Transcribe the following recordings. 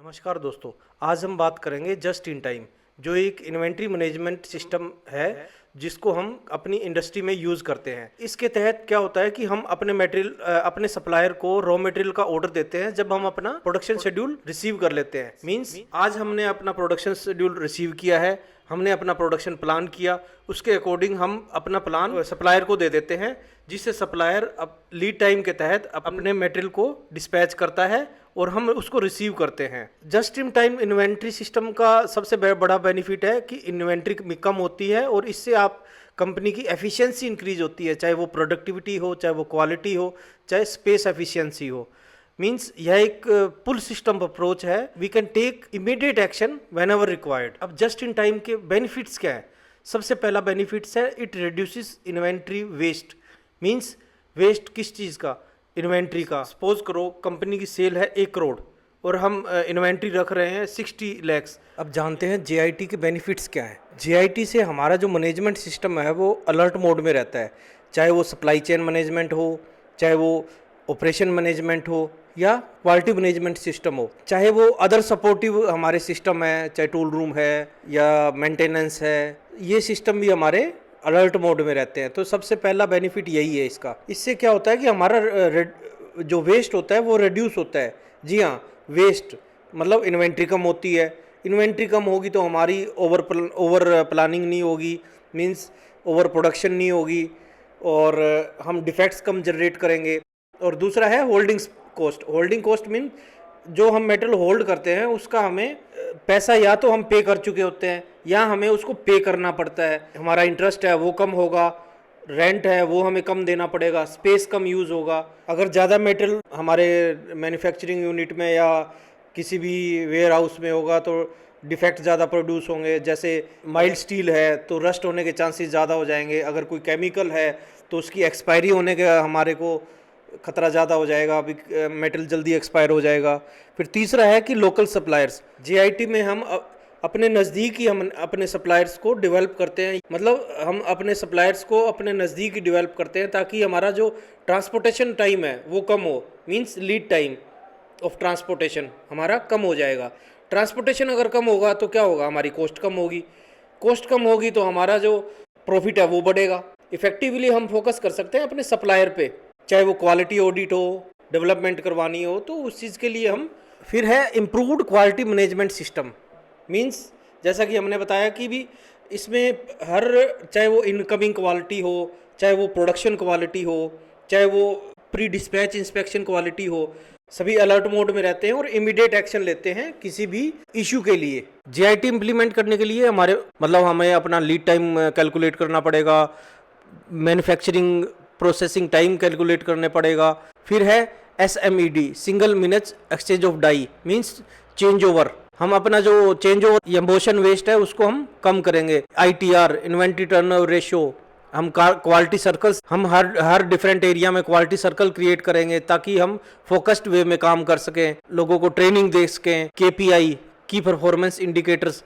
नमस्कार दोस्तों, आज हम बात करेंगे जस्ट इन टाइम, जो एक इन्वेंट्री मैनेजमेंट सिस्टम है जिसको हम अपनी इंडस्ट्री में यूज़ करते हैं। इसके तहत क्या होता है कि हम अपने मटेरियल अपने सप्लायर को रॉ मटेरियल का ऑर्डर देते हैं जब हम अपना प्रोडक्शन शेड्यूल रिसीव कर लेते हैं। मींस आज हमने अपना प्रोडक्शन शेड्यूल रिसीव किया है, हमने अपना प्रोडक्शन प्लान किया, उसके अकॉर्डिंग हम अपना प्लान सप्लायर को दे देते हैं, जिससे सप्लायर अब लीड टाइम के तहत अपने मटेरियल को डिस्पैच करता है और हम उसको रिसीव करते हैं। Just in time inventory system का सबसे बड़ा बेनिफिट है कि इन्वेंट्री कम होती है और इससे आप कंपनी की एफिशिएंसी इंक्रीज होती है, चाहे वो प्रोडक्टिविटी हो, चाहे वो क्वालिटी हो, चाहे स्पेस एफिशिएंसी हो। मीन्स यह एक पुल सिस्टम अप्रोच है। We can take immediate action whenever required. अब जस्ट इन टाइम के बेनिफिट्स क्या है? सबसे पहला बेनिफिट्स है it reduces inventory waste. Means waste किस चीज़ का? इन्वेंट्री का। सपोज करो कंपनी की सेल है 1 करोड़ और हम इन्वेंट्री रख रहे हैं 60 लैक्स। अब जानते हैं JIT के बेनिफिट्स क्या है। JIT से हमारा जो मैनेजमेंट सिस्टम है वो अलर्ट मोड में रहता है, चाहे वो सप्लाई चेन मैनेजमेंट हो, चाहे वो ऑपरेशन मैनेजमेंट हो या क्वालिटी मैनेजमेंट सिस्टम हो, चाहे वो अदर सपोर्टिव हमारे सिस्टम है, चाहे टूल रूम है या मेंटेनेंस है, ये सिस्टम भी हमारे अलर्ट मोड में रहते हैं। तो सबसे पहला बेनिफिट यही है इसका। इससे क्या होता है कि हमारा जो वेस्ट होता है वो रिड्यूस होता है। जी हाँ, वेस्ट मतलब इन्वेंट्री कम होती है। इन्वेंट्री कम होगी तो हमारी ओवर प्लानिंग नहीं होगी, मींस ओवर प्रोडक्शन नहीं होगी और हम डिफेक्ट्स कम जनरेट करेंगे। और दूसरा है holding cost. Holding cost mean जो हम मेटल होल्ड करते हैं उसका हमें पैसा या तो हम पे कर चुके होते हैं या हमें उसको पे करना पड़ता है। हमारा इंटरेस्ट है वो कम होगा, रेंट है वो हमें कम देना पड़ेगा, स्पेस कम यूज़ होगा। अगर ज़्यादा मेटल हमारे मैन्युफैक्चरिंग यूनिट में या किसी भी वेयर हाउस में होगा तो डिफेक्ट ज़्यादा प्रोड्यूस होंगे। जैसे माइल्ड स्टील है तो रस्ट होने के चांसेस ज़्यादा हो जाएंगे। अगर कोई केमिकल है तो उसकी एक्सपायरी होने का हमारे को खतरा ज़्यादा हो जाएगा, अभी मेटल जल्दी एक्सपायर हो जाएगा। फिर तीसरा है कि लोकल सप्लायर्स। JIT में हम अपने नज़दीक ही हम अपने सप्लायर्स को डेवलप करते हैं, मतलब हम अपने सप्लायर्स को अपने नज़दीक ही डेवलप करते हैं ताकि हमारा जो ट्रांसपोर्टेशन टाइम है वो कम हो। Means lead time of transportation हमारा कम हो जाएगा। ट्रांसपोर्टेशन अगर कम होगा तो क्या होगा? हमारी कॉस्ट कम होगी। कॉस्ट कम होगी तो हमारा जो प्रॉफिट है वो बढ़ेगा। इफेक्टिवली हम फोकस कर सकते हैं अपने सप्लायर पे, चाहे वो क्वालिटी ऑडिट हो, डेवलपमेंट करवानी हो, तो उस चीज़ के लिए हम। फिर है improved quality management system. Means जैसा कि हमने बताया कि भी इसमें हर, चाहे वो इनकमिंग क्वालिटी हो, चाहे वो प्रोडक्शन क्वालिटी हो, चाहे वो प्री डिस्पैच इंस्पेक्शन क्वालिटी हो, सभी अलर्ट मोड में रहते हैं और इमीडिएट एक्शन लेते हैं किसी भी इशू के लिए। JIT इम्प्लीमेंट करने के लिए हमें अपना लीड टाइम कैलकुलेट करना पड़ेगा, मैन्युफैक्चरिंग प्रोसेसिंग टाइम कैलकुलेट करने पड़ेगा। फिर है SMED, single minutes exchange of die. Means change over. हम अपना जो चेंज ओवर एम्बोशन वेस्ट है उसको हम कम करेंगे। ITR, inventory turnover ratio. हम क्वालिटी सर्कल्स, हम हर डिफरेंट एरिया में क्वालिटी सर्कल क्रिएट करेंगे ताकि हम फोकस्ड वे में काम कर सकें, लोगों को ट्रेनिंग दे सकें। KPI, की परफॉर्मेंस इंडिकेटर्स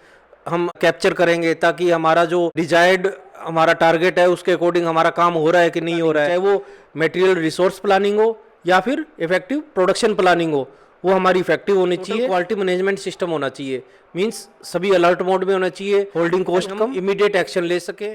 हम कैप्चर करेंगे ताकि हमारा जो डिजायर्ड हमारा टारगेट है उसके अकॉर्डिंग हमारा काम हो रहा है कि नहीं हो रहा है, चाहे वो मटेरियल रिसोर्स प्लानिंग हो या फिर इफेक्टिव प्रोडक्शन प्लानिंग हो, वो हमारी इफेक्टिव होनी चाहिए। क्वालिटी मैनेजमेंट सिस्टम होना चाहिए। मींस सभी अलर्ट मोड में होना चाहिए, होल्डिंग कॉस्ट कम, इमीडिएट एक्शन ले सके।